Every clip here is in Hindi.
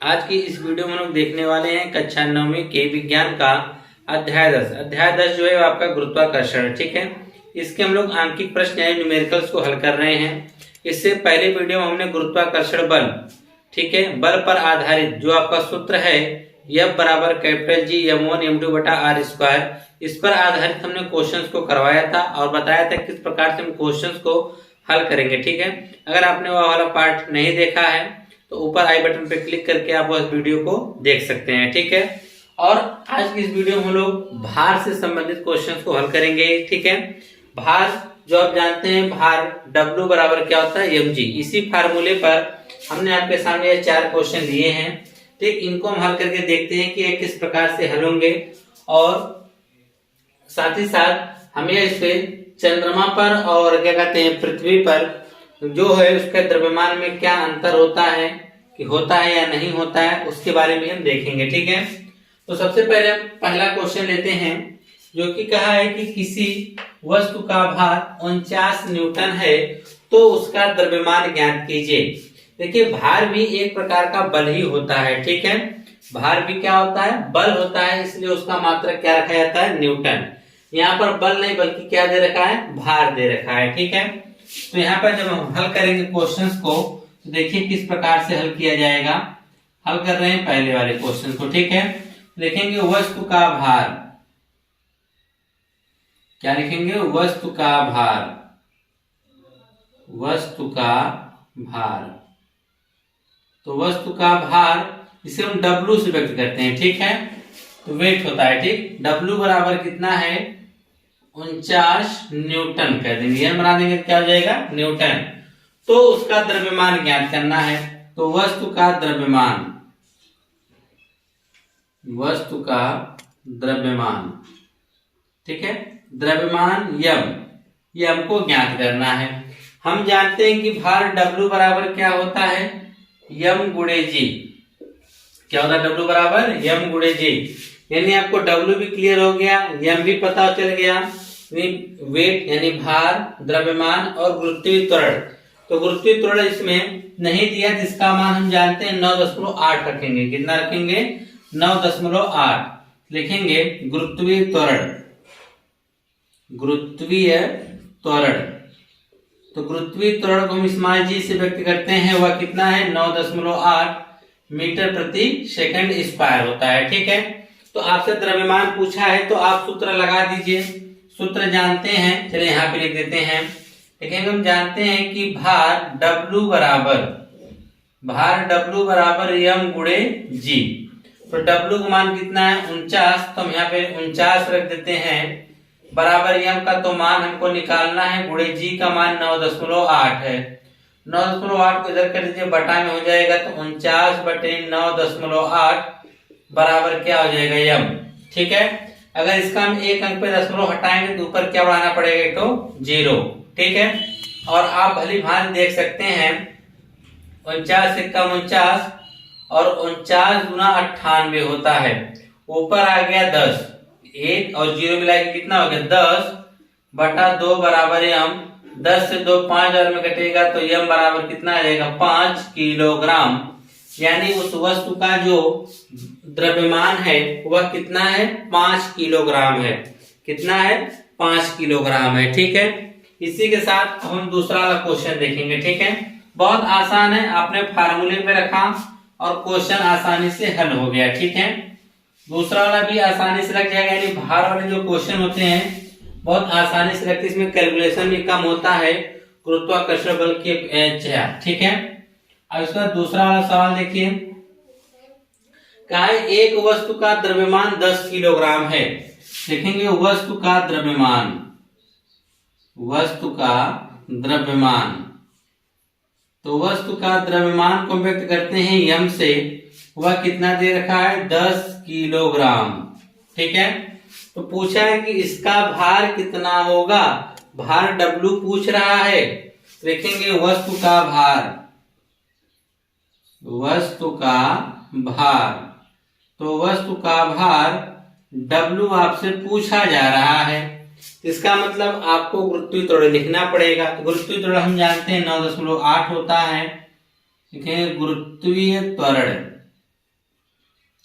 आज की इस वीडियो में हम लोग देखने वाले हैं कक्षा 9वीं के विज्ञान का अध्याय 10 जो है आपका गुरुत्वाकर्षण। ठीक है, इसके हम लोग आंकिक प्रश्न यानी न्यूमेरिकल्स को हल कर रहे हैं। इससे पहले वीडियो में हमने गुरुत्वाकर्षण बल, ठीक है, बल पर आधारित जो आपका सूत्र है F बराबर कैपिटल G m1 m2 बटा r स्क्वायर, इस पर आधारित हमने क्वेश्चंस को करवाया था और बताया था किस प्रकार से हम क्वेश्चंस को हल करेंगे। ठीक है, अगर आपने वह वाला पार्ट नहीं देखा है तो ऊपर आई बटन पे क्लिक करके आप उस वीडियो को देख सकते हैं। ठीक है, और आज की इस वीडियो में हम लोग भार से संबंधित क्वेश्चंस को हल करेंगे। ठीक है, भार जो आप जानते हैं, भार W बराबर क्या होता है mg। इसी फार्मूले पर हमने आपके सामने ये 4 क्वेश्चन दिए हैं। ठीक, इनको हम हल करके देखते हैं कि ये किस प्रकार से हल होंगे और साथ ही साथ हमें इससे चंद्रमा पर और क्या कहते हैं पृथ्वी पर जो है उसके द्रव्यमान में क्या अंतर होता है, कि होता है या नहीं होता है, उसके बारे में हम देखेंगे। ठीक है, तो सबसे पहले पहला क्वेश्चन लेते हैं जो कि कहा है कि किसी वस्तु का भार 49 न्यूटन है तो उसका द्रव्यमान ज्ञात कीजिए। देखिए, भार भी एक प्रकार का बल ही होता है। ठीक है, भार भी क्या होता है, बल होता है, इसलिए उसका मात्रक क्या रखा जाता है, न्यूटन। यहाँ पर बल नहीं बल्कि क्या दे रखा है, भार दे रखा है। ठीक है, तो यहाँ पर जब हम हल करेंगे क्वेश्चंस को तो देखिए किस प्रकार से हल किया जाएगा। हल कर रहे हैं पहले वाले क्वेश्चन को। ठीक है, लिखेंगे वस्तु का भार, क्या लिखेंगे, वस्तु का भार, वस्तु का भार। तो वस्तु का भार इसे हम W से व्यक्त करते हैं। ठीक है, तो वेट होता है। ठीक, W बराबर कितना है, 49 न्यूटन कर देंगे, यह बना देंगे, क्या हो जाएगा, न्यूटन। तो उसका द्रव्यमान ज्ञात करना है। तो वस्तु का द्रव्यमान, वस्तु का द्रव्यमान, ठीक है, द्रव्यमान यम को ज्ञात करना है। हम जानते हैं कि भार W बराबर क्या होता है, यम गुणे जी। क्या होता है W बराबर यम गुणे जी, यानी आपको W भी क्लियर हो गया, यम भी पता चल गया। वेट यानी भार, द्रव्यमान और गुरुत्वीय त्वरण। तो गुरुत्वीय त्वरण इसमें नहीं दिया, जिसका मान हम जानते हैं 9.8 रखेंगे। कितना रखेंगे, 9.8 लिखेंगे। गुरुत्वीय त्वरण, गुरुत्वीय त्वरण, तो गुरुत्वीय त्वरण को हम स्मॉल g से व्यक्त करते हैं, वह कितना है, 9.8 मीटर प्रति सेकंड स्क्वायर होता है। ठीक है, तो आपसे द्रव्यमान पूछा है तो आप सूत्र लगा दीजिए। सूत्र जानते हैं, चलिए यहाँ पे लिख देते हैं। देखेंगे, हम जानते हैं कि भार W बराबर m गुणे g। तो W का मान कितना है, 49, तो हम यहाँ पे 49 रख देते हैं। बराबर m का तो मान हमको निकालना है, गुणे g का मान 9.8 है। 9.8 को इधर कर दीजिए, बटा में हो जाएगा, तो 49 बटे 9.8 बराबर क्या हो जाएगा, m। ठीक है, अगर इसका हम एक अंक पे दशमलव हटाएंगे तो ऊपर क्या बढ़ाना पड़ेगा, तो 0। ठीक है, और आप भली भांति देख सकते हैं 49 से कम 49 और 49 गुना 98 होता है। ऊपर आ गया 10, 1 और 0 मिला के कितना हो गया, 10 बटा 2 बराबर m। 10 से 2 5 और में कटेगा तो m बराबर कितना आ जाएगा, 5 किलोग्राम। यानी उस वस्तु का जो द्रव्यमान है वह कितना है, 5 किलोग्राम है। कितना है, 5 किलोग्राम है। ठीक है, इसी के साथ हम दूसरा वाला क्वेश्चन देखेंगे। ठीक है, बहुत आसान है, आपने फार्मूले पे रखा और क्वेश्चन आसानी से हल हो गया। ठीक है, दूसरा वाला भी आसानी से लग जाएगा, यानी भार वाले जो क्वेश्चन होते हैं बहुत आसानी से लगते हैं, इसमें कैलकुलेशन भी कम होता है गुरुत्वाकर्षण बल की अपेक्षा। ठीक है, अब इसका दूसरा वाला सवाल देखिए, कहा है एक वस्तु का द्रव्यमान 10 किलोग्राम है। लिखेंगे वस्तु का द्रव्यमान, वस्तु का द्रव्यमान। तो वस्तु का द्रव्यमान को व्यक्त करते हैं यम से, वह कितना दे रखा है, 10 किलोग्राम। ठीक है, तो पूछा है कि इसका भार कितना होगा, भार W पूछ रहा है। लिखेंगे वस्तु का भार, वस्तु का भार। तो वस्तु का भार W आपसे पूछा जा रहा है, इसका मतलब आपको गुरुत्वीय त्वरण लिखना पड़ेगा। तो गुरुत्वीय त्वरण हम जानते हैं 9.8 होता है। ठीक है, गुरुत्वीय त्वरण,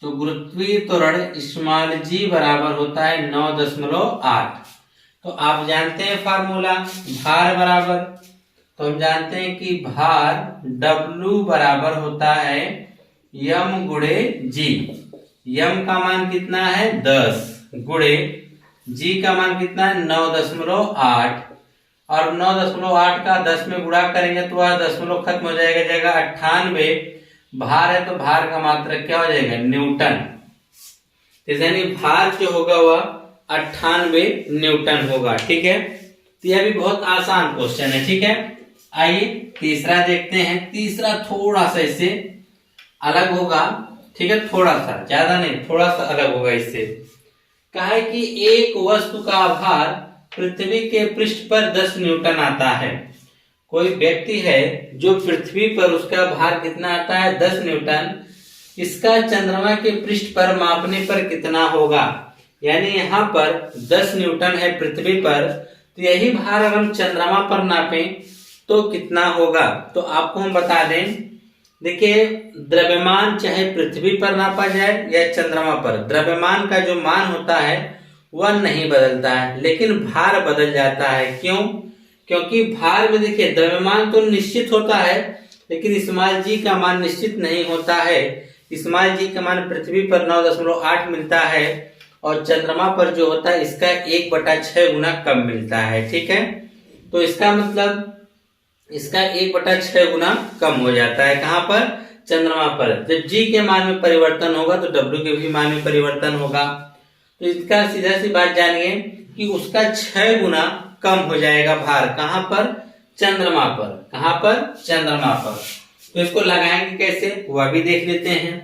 तो गुरुत्वीय त्वरण स्मॉल जी बराबर होता है 9.8। तो आप जानते हैं फार्मूला भार बराबर, तो हम जानते हैं कि भार W बराबर होता है m गुणे जी। m का मान कितना है 10 गुणे g का मान कितना है 9.8, और 9.8 का 10 में गुणा करेंगे तो वह दशमलव खत्म हो जाएगा 98। भार है तो भार का मात्रक क्या हो जाएगा न्यूटन, यानी भार जो होगा वह 98 न्यूटन होगा। ठीक है, तो यह भी बहुत आसान क्वेश्चन है। ठीक है, आइए तीसरा देखते हैं। तीसरा थोड़ा सा इससे अलग होगा। ठीक है, थोड़ा सा, ज्यादा नहीं, थोड़ा सा अलग होगा इससे। कहा है कि एक वस्तु का भार पृथ्वी के पृष्ठ पर 10 न्यूटन आता है। कोई व्यक्ति है जो पृथ्वी पर, उसका भार कितना आता है 10 न्यूटन, इसका चंद्रमा के पृष्ठ पर मापने पर कितना होगा। यानी यहाँ पर 10 न्यूटन है पृथ्वी पर, तो यही भार अगर हम चंद्रमा पर नापें तो कितना होगा। तो आपको हम बता दें, देखिए द्रव्यमान चाहे पृथ्वी पर नापा जाए या चंद्रमा पर, द्रव्यमान का जो मान होता है वह नहीं बदलता है, लेकिन भार बदल जाता है। क्यों? क्योंकि भार में देखिए द्रव्यमान तो निश्चित होता है, लेकिन स्मॉल जी का मान निश्चित नहीं होता है। स्मॉल जी का मान पृथ्वी पर 9.8 मिलता है, और चंद्रमा पर जो होता है इसका 1/6 गुना कम मिलता है। ठीक है, तो इसका मतलब इसका 1/6 गुना कम हो जाता है। कहाँ पर? चंद्रमा पर। जब जी के मान में परिवर्तन होगा तो डब्ल्यू के भी मान में परिवर्तन होगा। तो इसका सीधा सी बात जानिए कि उसका 6 गुना कम हो जाएगा भार। कहाँ पर? चंद्रमा पर। कहाँ पर? चंद्रमा पर। तो इसको लगाएंगे कैसे वह भी देख लेते हैं।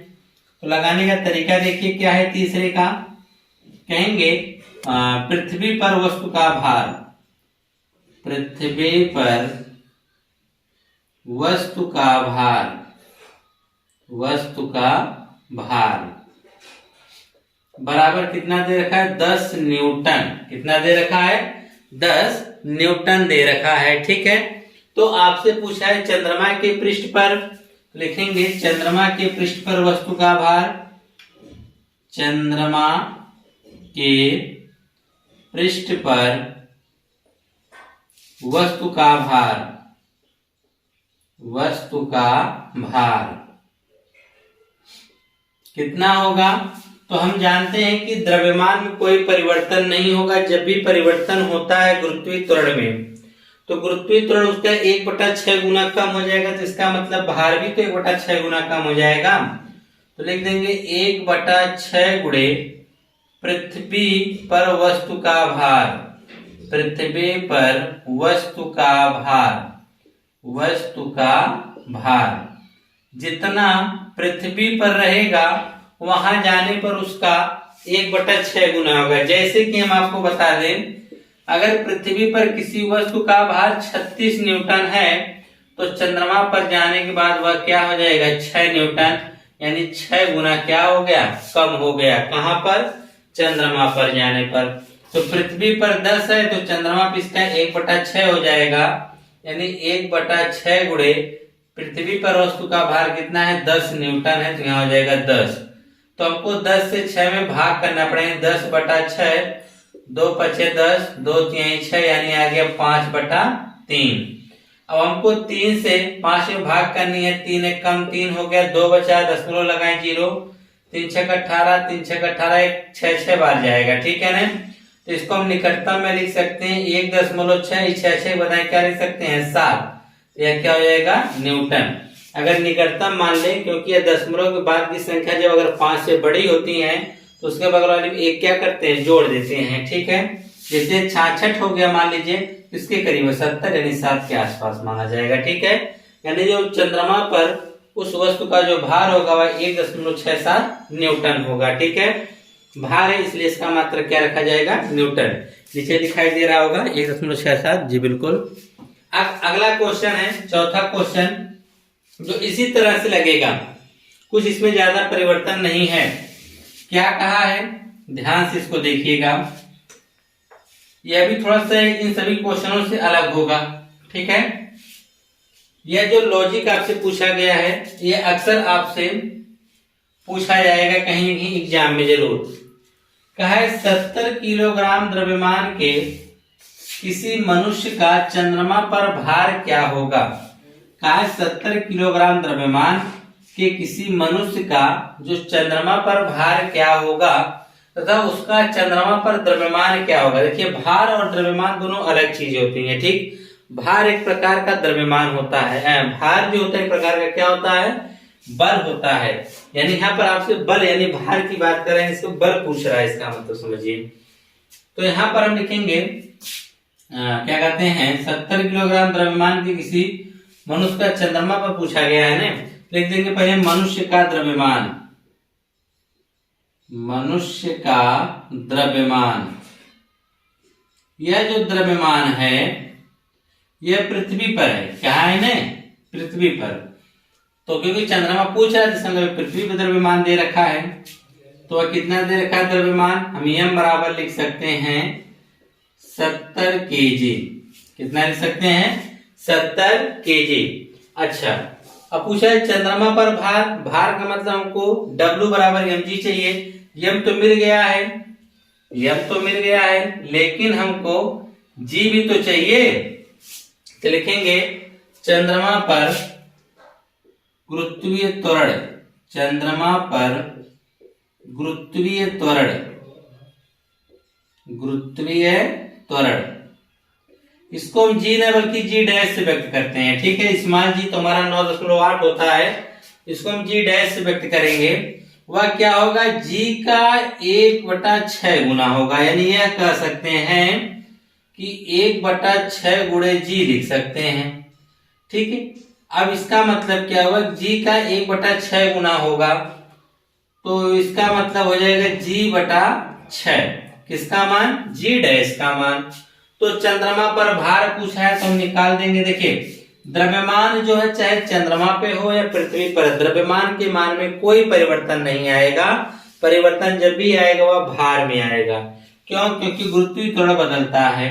तो लगाने का तरीका देखिए क्या है। तीसरे का कहेंगे पृथ्वी पर वस्तु का भार, पृथ्वी पर वस्तु का भार, वस्तु का भार बराबर कितना दे रखा है 10 न्यूटन। कितना दे रखा है? 10 न्यूटन दे रखा है। ठीक है, तो आपसे पूछा है चंद्रमा के पृष्ठ पर, लिखेंगे चंद्रमा के पृष्ठ पर वस्तु का भार, चंद्रमा के पृष्ठ पर वस्तु का भार, वस्तु का भार कितना होगा। तो हम जानते हैं कि द्रव्यमान में कोई परिवर्तन नहीं होगा। जब भी परिवर्तन होता है गुरुत्वीय त्वरण में, तो गुरुत्वीय त्वरण उसका 1/6 गुना कम हो जाएगा। तो इसका मतलब भार भी तो 1/6 गुना कम हो जाएगा। तो लिख देंगे 1/6 गुणे पृथ्वी पर वस्तु का भार, पृथ्वी पर वस्तु का भार, वस्तु का भार जितना पृथ्वी पर रहेगा वहां जाने पर उसका 1/6 गुना होगा। जैसे कि हम आपको बता दें, अगर पृथ्वी पर किसी वस्तु का भार 36 न्यूटन है, तो चंद्रमा पर जाने के बाद वह क्या हो जाएगा 6 न्यूटन, यानी 6 गुना क्या हो गया कम हो गया। कहां पर? चंद्रमा पर जाने पर। तो पृथ्वी पर 10 है तो चंद्रमा पर इसका 1/6 हो जाएगा, यानी 1/6 गुणे पृथ्वी पर वस्तु का भार कितना है 10 न्यूटन है। तो यहाँ हो जाएगा 10। तो हमको 10 से 6 में भाग करना पड़ेगा। 10/6, 2 5 10, 2 3 6, यानी आ गया 5/3। अब हमको 3 से 5 में भाग करनी है। 3 एक कम 3 हो गया, 2 बचा, दशमलव लगाए 0, 3 6 18, 3 6 18, 6 बार जाएगा। ठीक है ना। तो इसको हम निकटतम में लिख सकते हैं 1.6, 6 बताए क्या लिख सकते हैं 7। यह क्या हो जाएगा न्यूटन। अगर निकटतम मान लें, क्योंकि यह दशमलव के बाद की संख्या जब अगर 5 से बड़ी होती है तो उसके बगल वाले में एक क्या करते हैं जोड़ देते हैं। ठीक है, जैसे 66 हो गया मान लीजिए, इसके करीब 70 यानी 7 के आसपास माना जाएगा। ठीक है, यानी जो चंद्रमा पर उस वस्तु का जो भार होगा वह 1.67 न्यूटन होगा। ठीक है, भार है इसलिए इसका मात्रक क्या रखा जाएगा न्यूटन। नीचे दिखाई दे रहा होगा 1.67। जी बिल्कुल। अब अगला क्वेश्चन है, चौथा क्वेश्चन, जो इसी तरह से लगेगा, कुछ इसमें ज्यादा परिवर्तन नहीं है। क्या कहा है, ध्यान से इसको देखिएगा। यह भी थोड़ा सा इन सभी क्वेश्चनों से अलग होगा। ठीक है, यह जो लॉजिक आपसे पूछा गया है, यह अक्सर आपसे पूछा जाएगा कहीं कहीं एग्जाम में जरूर। कहा है 70 किलोग्राम द्रव्यमान के किसी मनुष्य का चंद्रमा पर भार क्या होगा। कहा है 70 किलोग्राम द्रव्यमान के किसी मनुष्य का जो चंद्रमा पर भार क्या होगा तथा उसका चंद्रमा पर द्रव्यमान क्या होगा। देखिए भार और द्रव्यमान दोनों अलग चीजें होती हैं, ठीक। भार एक प्रकार का द्रव्यमान होता है, भार जो होता है एक प्रकार का क्या होता है, बल होता है। यानी यहाँ पर आपसे बल यानी भार की बात कर रहे हैं, इसको बल पूछ रहा है, इसका मतलब समझिए। तो यहाँ पर हम लिखेंगे क्या कहते हैं 70 किलोग्राम द्रव्यमान के किसी मनुष्य का चंद्रमा पर पूछा गया है ना। लिख देंगे पहले मनुष्य का द्रव्यमान, मनुष्य का द्रव्यमान। यह जो द्रव्यमान है यह पृथ्वी पर है, कहाँ है ना, पृथ्वी पर। तो क्योंकि चंद्रमा पूछ रहा है जिसका पृथ्वी पर द्रव्यमान दे रखा है, तो वह कितना दे रखा है द्रव्यमान, हम m बराबर लिख सकते हैं 70 kg। कितना लिख सकते हैं 70 kg। अच्छा अब पूछा है चंद्रमा पर भार, भार का मतलब हमको W बराबर mg चाहिए। m तो मिल गया है, m तो मिल गया है, लेकिन हमको g भी तो चाहिए। तो लिखेंगे चंद्रमा पर गुरुत्वीय त्वरण, चंद्रमा पर गुरुत्वीय त्वरण, गुरुत्वीय त्वरण, इसको हम जी नहीं बल्कि जी डैश से व्यक्त करते हैं, ठीक है। स्मॉल जी तो हमारा 9.8 होता है, इसको हम जी डैश से व्यक्त करेंगे। वह क्या होगा, जी का 1/6 गुना होगा, यानी यह कह सकते हैं कि 1/6 गुणे जी लिख सकते हैं, ठीक है। अब इसका मतलब क्या हुआ, जी का 1/6 गुना होगा, तो इसका मतलब हो जाएगा g/6, किसका मान, जी डैश का मान। तो चंद्रमा पर भार पूछा है तो हम निकाल देंगे। देखिए द्रव्यमान जो है चाहे चंद्रमा पे हो या पृथ्वी पर, द्रव्यमान के मान में कोई परिवर्तन नहीं आएगा। परिवर्तन जब भी आएगा वह भार में आएगा। क्यों, क्योंकि गुरुत्वीय त्वरण बदलता है।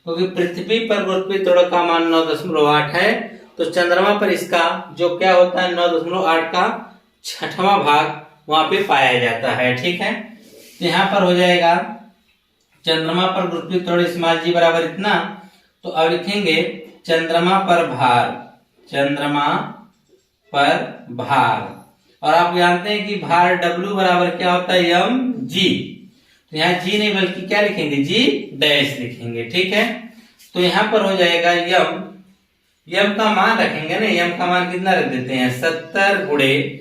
क्योंकि पृथ्वी पर गुरुत्वीय त्वरण का मान 9.8 है, तो चंद्रमा पर इसका जो क्या होता है 9.8 का 6वां भाग वहां पे पाया जाता है, ठीक है। तो यहाँ पर हो जाएगा चंद्रमा पर गुरुत्वीय त्वरण स्मॉल जी बराबर इतना। तो अब लिखेंगे चंद्रमा पर भार, चंद्रमा पर भार, और आप जानते हैं कि भार W बराबर क्या होता है mg। तो यहाँ g नहीं बल्कि क्या लिखेंगे, जी डैश लिखेंगे, ठीक है। तो यहाँ पर हो जाएगा m का मान रखेंगे ना, m का मान कितना रख देते हैं 70 गुणे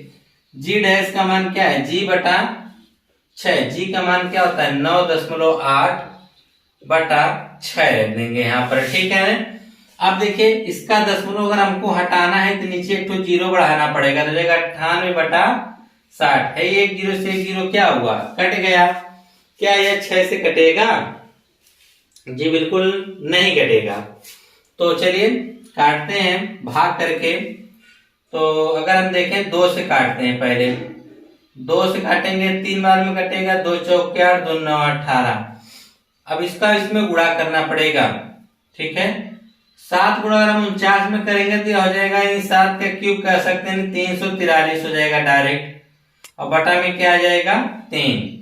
जी डैश का मान क्या है g/6, जी का मान क्या होता है 9.8/6 रख देंगे यहाँ पर, ठीक है। अब देखिए इसका दशमलव अगर हमको हटाना है तो नीचे एक तो जीरो बढ़ाना पड़ेगा, तो जाएगा 98/60 है। एक जीरो से एक जीरो क्या हुआ, कट गया। क्या यह 6 से कटेगा, जी बिल्कुल नहीं कटेगा। तो चलिए काटते हैं भाग करके। तो अगर हम देखें 2 से काटते हैं, पहले 2 से काटेंगे 3 बार में कटेगा, 2 चौक 8, 2 9 18। अब इसका इसमें गुणा करना पड़ेगा, ठीक है। 7 गुणा अगर हम 49 में करेंगे तो हो जाएगा 7 का क्यूब कह सकते हैं 343 हो जाएगा डायरेक्ट, और बटा में क्या आ जाएगा 3।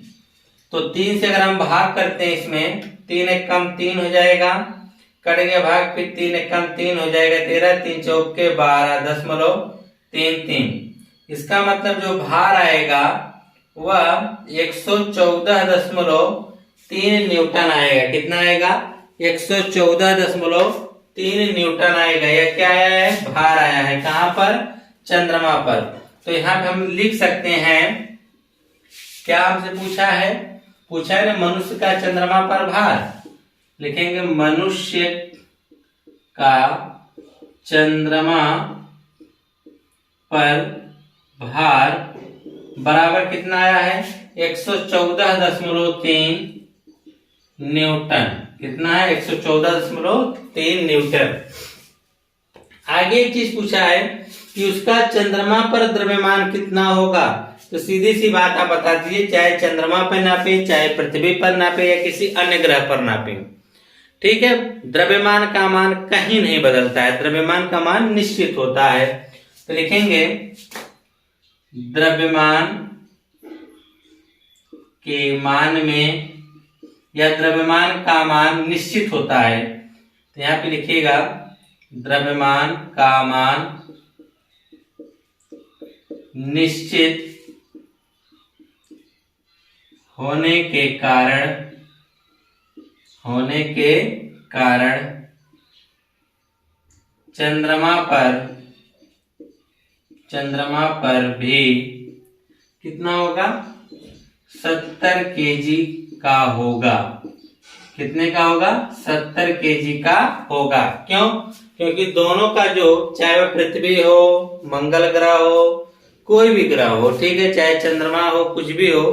तो 3 से अगर हम भाग करते हैं इसमें 3 एक कम 3 हो जाएगा, कट गया भाग, फिर 3 एक कम 3 हो जाएगा 13, 3 चौक 12.33। इसका मतलब जो भार आएगा वह 114.3 न्यूटन आएगा। कितना आएगा 114.3 न्यूटन आएगा। यह क्या आया है, भार आया है, कहां पर, चंद्रमा पर। तो यहाँ पे हम लिख सकते हैं, क्या हमसे पूछा है ना मनुष्य का चंद्रमा पर भार, लिखेंगे मनुष्य का चंद्रमा पर भार बराबर कितना आया है 114.3 न्यूटन। कितना है 114.3 न्यूटन। आगे एक चीज पूछा है कि उसका चंद्रमा पर द्रव्यमान कितना होगा। तो सीधी सी बात आप बता दीजिए, चाहे चंद्रमा पर नापे, चाहे पृथ्वी पर नापे, या किसी अन्य ग्रह पर नापे, ठीक है। द्रव्यमान का मान कहीं नहीं बदलता है, द्रव्यमान का मान निश्चित होता है। तो लिखेंगे द्रव्यमान के मान में या द्रव्यमान का मान निश्चित होता है। तो यहाँ पे लिखिएगा द्रव्यमान का मान निश्चित होने के कारण चंद्रमा पर भी कितना होगा 70 केजी का होगा। कितने का होगा 70 केजी का होगा। क्यों? क्योंकि दोनों का जो चाहे वह पृथ्वी हो, मंगल ग्रह हो, कोई भी ग्रह हो, ठीक है, चाहे चंद्रमा हो, कुछ भी हो,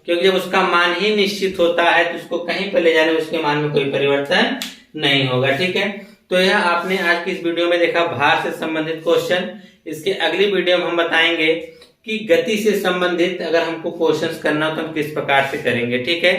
क्योंकि जब उसका मान ही निश्चित होता है तो उसको कहीं पर ले जाने में उसके मान में कोई परिवर्तन नहीं होगा। ठीक है, तो यह आपने आज की इस वीडियो में देखा भार से संबंधित क्वेश्चन। इसके अगली वीडियो में हम बताएंगे कि गति से संबंधित अगर हमको क्वेश्चंस करना हो तो हम किस प्रकार से करेंगे। ठीक है।